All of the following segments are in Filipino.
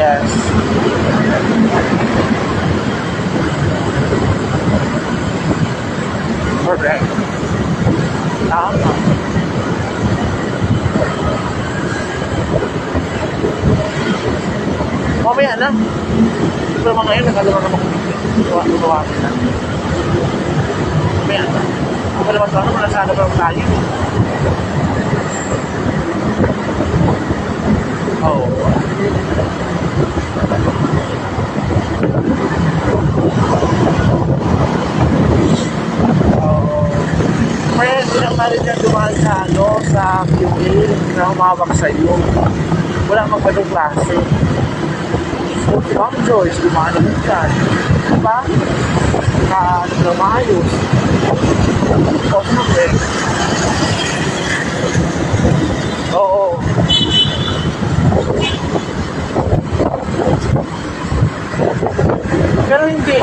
Yes. Correct. Tama. Mamaya na. Pero mga ngayon, nagkagawa naman kung gumawa na. Mamaya na. Kung pa naman tayo, manasada pa lang tayo. Oo. Pwede na pa rin yan dumaan sa sa QA na humawak sa'yo. Wala mang ganong klase. So, si Ma'am Joyce, dumaan naman dyan. Diba? Na maayos. O, siyempre. Oo. Pero hindi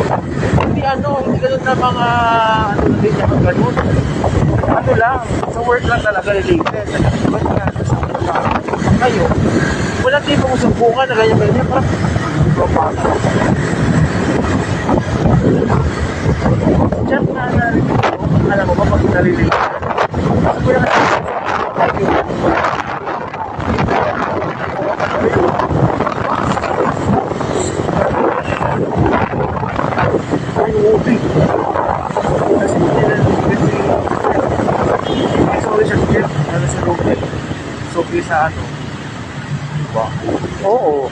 ganun na mga, hindi niya ganun. Ano lang, sa work lang talaga related. Ba't nga, kayo, walang tipong sumpungan na ganyan-ganyan, parang, diyan nga na, alam mo ba, pag nalilate, kasi wala sa ano. Diba? Oo.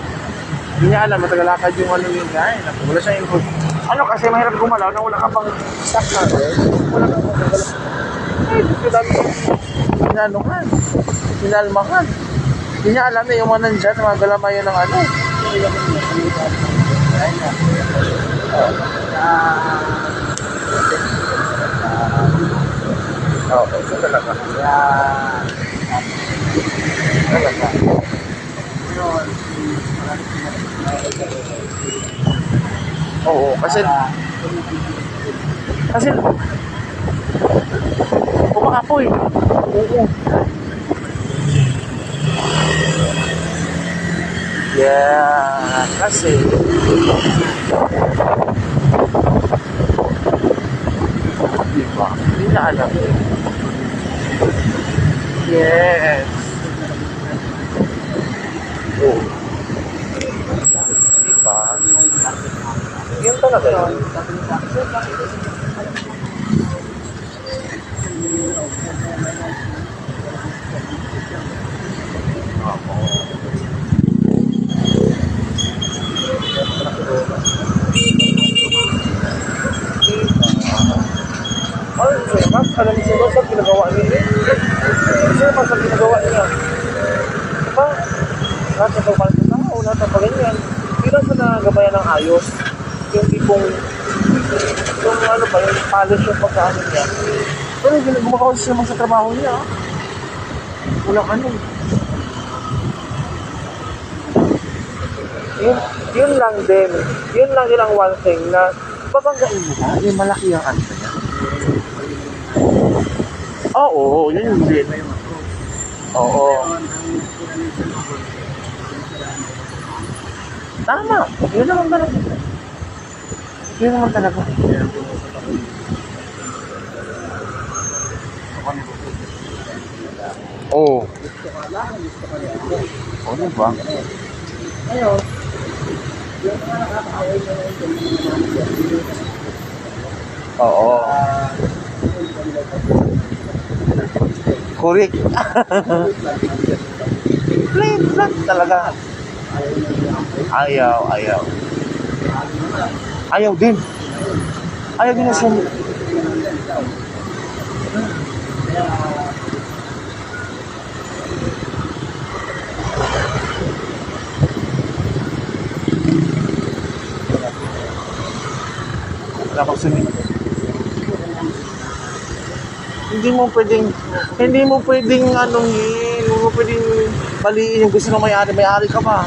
Hindi niya alam, matagalakad yung ano yun guys. Wala siyang input. Ano kasi mahirap gumalaw na wala ka pang stock na rin. Wala ka pang gagalaw. Ay, gusto dami inanuhan. Inalmahan. Hindi niya alam na yung mga nandyan, mga galamayan ng ano. Oo, ito talaga. Talaga. Oo, kasi umaapoy. Oo. Yeah, kasi diba? Hindi na alam. Yes. Oh. Diba? Yun talaga yun. Ay, mas alam niyo ba sa ginagawa niya? Kasi mas sa ginagawa niya. Diba? Nasa pagpapal sa tao, nasa paganyan. Hindi lang sa nagabayan ng ayos. Yung tipong, yung ano ba, yung polish yung pagkaano niya. Pero gumagawa siya naman sa trabaho niya. Walang ano. Yun lang din. Yun lang din ang one thing na babanggain mo ba? Yung malaki ang ano niya. Oo, yun yung din. Oo. Tama. Yun naman talaga. Yun naman talaga. Oo. Oo, diba? Ayun. Oo. Correct. Plain flat talaga. Ayaw. Ayaw din. Ayaw din na siya. Wala kang sunod. Hindi mo pwedeng anong hindi mo pwedeng maliin yung gusto ng may-ari ka ba?